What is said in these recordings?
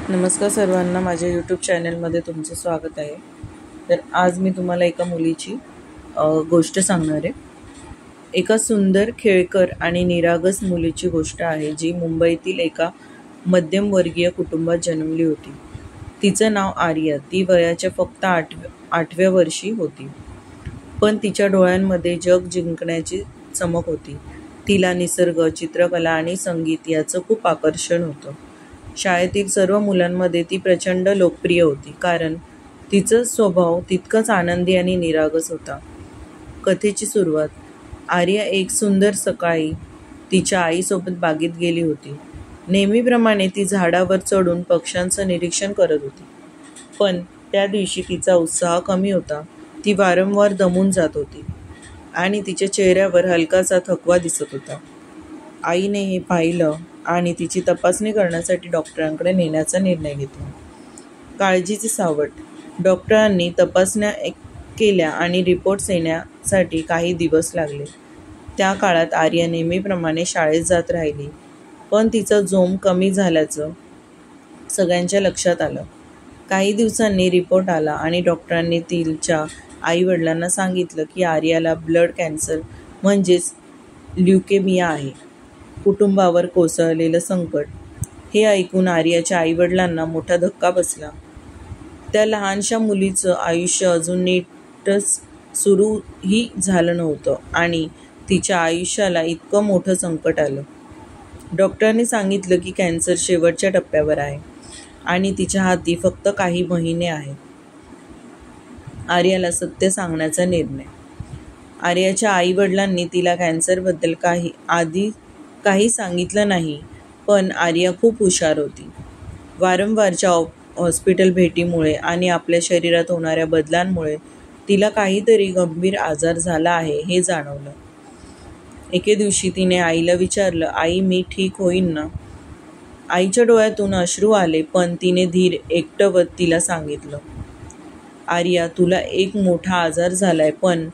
नमस्कार सर्वांना, माझ्या यूट्यूब चॅनलमध्ये तुमचे स्वागत आहे. तर आज मी तुम्हाला एका मुलीची गोष्ट सांगणार आहे. एका सुंदर, खेळकर आणि निरागस मुलीची गोष्ट आहे, जी मुंबईतील एका मध्यमवर्गीय कुटुंबात जन्मली होती. तिचं नाव आर्या. ती वयाच्या फक्त आठव्या वर्षी होती, पण तिच्या डोळ्यांमध्ये जग जिंकण्याची चमक होती. तिला निसर्ग, चित्रकला आणि संगीत याचं खूप आकर्षण होतं. शाळेतील सर्व मुलांमध्ये ती प्रचंड लोकप्रिय होती, कारण तिचा स्वभाव तितकाच आनंदी आणि निरागस होता. कथेची सुरुवात. आर्या एक सुंदर सकाळी तिच्या आईसोबत बागेत गेली होती. नेहमीप्रमाणे ती झाडावर चढून पक्ष्यांचं निरीक्षण करत होती, पण त्या दिवशी तिचा उत्साह कमी होता. ती वारंवार दमून जात होती आणि तिच्या चेहऱ्यावर हलकासा थकवा दिसत होता. आईने हे पाहिलं आणि तिची तपासणी करण्यासाठी डॉक्टरांकडे नेण्याचा निर्णय घेतला. काळजीचे सावट. डॉक्टरांनी तपासण्या केल्या आणि रिपोर्ट्स येण्यासाठी काही दिवस लागले. त्या काळात आर्या नेहमीप्रमाणे शाळेत जात राहिली, पण तिचा जोम कमी झाल्याचं सगळ्यांच्या लक्षात आलं. काही दिवसांनी रिपोर्ट आला आणि डॉक्टरांनी तिच्या आईवडिलांना सांगितलं की आर्याला ब्लड कॅन्सर म्हणजेच ल्युकेमिया आहे. कुटुंबावर कोसळलेलं संकट. हे ऐकून आर्याच्या आईवडिलांना मोठा धक्का बसला. त्या लहानशा मुलीचं आयुष्य अजून नीटच सुरूही झालं नव्हतं आणि तिच्या आयुष्याला इतकं मोठं संकट आलं. डॉक्टरांनी सांगितलं की कॅन्सर शेवटच्या टप्प्यावर आहे आणि तिच्या हाती फक्त काही महिने आहेत. आर्याला सत्य सांगण्याचा निर्णय. आर्याच्या आईवडिलांनी तिला कॅन्सरबद्दल काही सांगितलं नाही, पण आर्या खूप हुशार होती. वारंवारच्या हॉस्पिटल भेटीमुळे आणि आपल्या शरीरात होणाऱ्या बदलांमुळे तिला काहीतरी गंभीर आजार झाला आहे हे जाणवलं. एके दिवशी तिने आईला विचारलं, आई, मी ठीक होईन ना? आईच्या डोळ्यातून अश्रू आले, पण तिने धीर एकटवत तिला सांगितलं, आर्या, तुला एक मोठा आजार झालाय, पण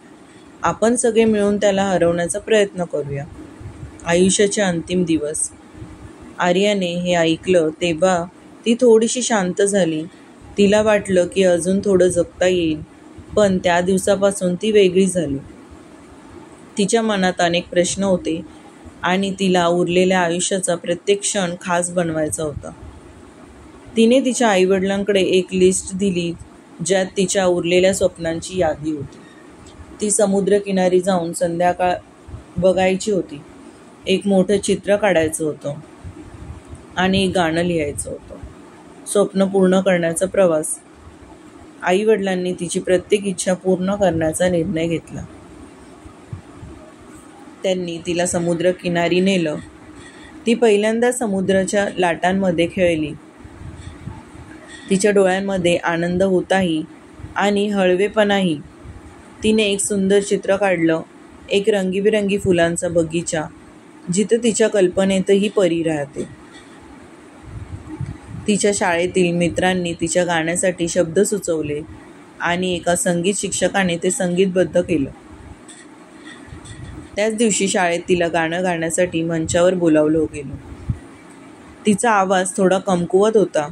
आपण सगळे मिळून त्याला हरवण्याचा प्रयत्न करूया. आयुष्याचे अंतिम दिवस. आर्याने हे ऐकलं तेव्हा ती थोडीशी शांत झाली. तिला वाटलं की अजून थोडं जगता येईल, पण त्या दिवसापासून ती वेगळी झाली. तिच्या मनात अनेक प्रश्न होते आणि तिला उरलेल्या आयुष्याचा प्रत्येक क्षण खास बनवायचा होता. तिने तिच्या आईवडिलांकडे एक लिस्ट दिली, ज्यात तिच्या उरलेल्या स्वप्नांची यादी होती. ती समुद्रकिनारी जाऊन संध्याकाळ बघायची होती, एक मोठं चित्र काढायचं होतं आणि एक गाणं लिहायचं होतं. स्वप्न पूर्ण करण्याचा प्रवास. आईवडिलांनी तिची प्रत्येक इच्छा पूर्ण करण्याचा निर्णय घेतला. त्यांनी तिला समुद्रकिनारी नेलं. ती पहिल्यांदा समुद्राच्या लाटांमध्ये खेळली. तिच्या डोळ्यांमध्ये आनंद होताही आणि हळवेपणाही. तिने एक सुंदर चित्र काढलं, एक रंगीबेरंगी फुलांचा बगीचा, जिथे तिच्या कल्पनेतही परी राहते. तिच्या शाळेतील मित्रांनी तिच्या गाण्यासाठी शब्द सुचवले आणि एका संगीत शिक्षकाने ते संगीतबद्ध केलं. त्याच दिवशी शाळेत तिला गाणं गाण्यासाठी मंचावर बोलावलं गेलं. तिचा आवाज थोडा कमकुवत होता,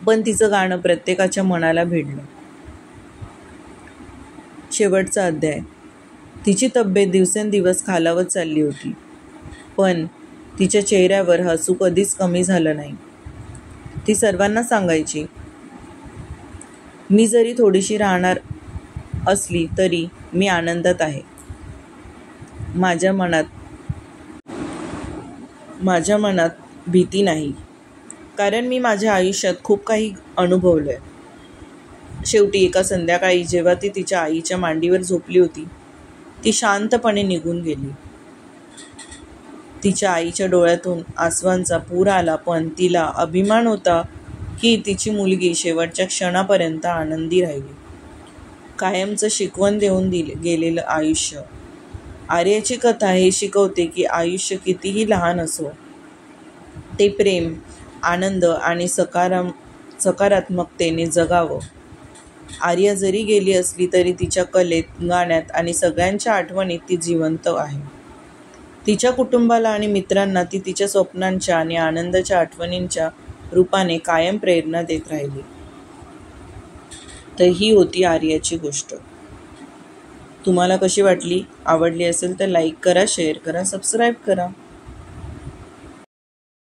पण तिचं गाणं प्रत्येकाच्या मनाला भिडलं. शेवटचा अध्याय. तिची तब्येत दिवसेंदिवस खालावत चालली होती, पण तिच्या चेहऱ्यावर हसू कधीच कमी झालं नाही. ती सर्वांना सांगायची, मी जरी थोडीशी राहणार असली तरी मी आनंदात आहे. माझ्या मनात भीती नाही, कारण मी माझ्या आयुष्यात खूप काही अनुभवलंय. शेवटी एका संध्याकाळी जेव्हा ती तिच्या आईच्या मांडीवर झोपली होती, ती शांतपणे निघून गेली. तिच्या आईच्या डोळ्यातून आसवांचा पूर आला, पण तिला अभिमान होता की तिची मुलगी शेवटच्या क्षणापर्यंत आनंदी राहिली. कायमचं शिकवण देऊन गेलेलं आयुष्य. आर्याची कथा हे शिकवते की आयुष्य कितीही लहान असो, ते प्रेम, आनंद आणि सकारात्मकतेने जगावं. आर्या जरी गेली असली तरी तिच्या कलेत, गाण्यात आणि सगळ्यांच्या आठवणीत ती जिवंत आहे. तिच्या कुटुंबाला आणि मित्रांना ती तिच्या स्वप्नांच्या आणि आनंदाच्या आठवणींच्या रूपाने कायम प्रेरणा देत राहिली. तर ही होती आर्याची गोष्ट. तुम्हाला कशी वाटली? आवडली असेल तर लाईक करा, शेअर करा, सबस्क्राईब करा.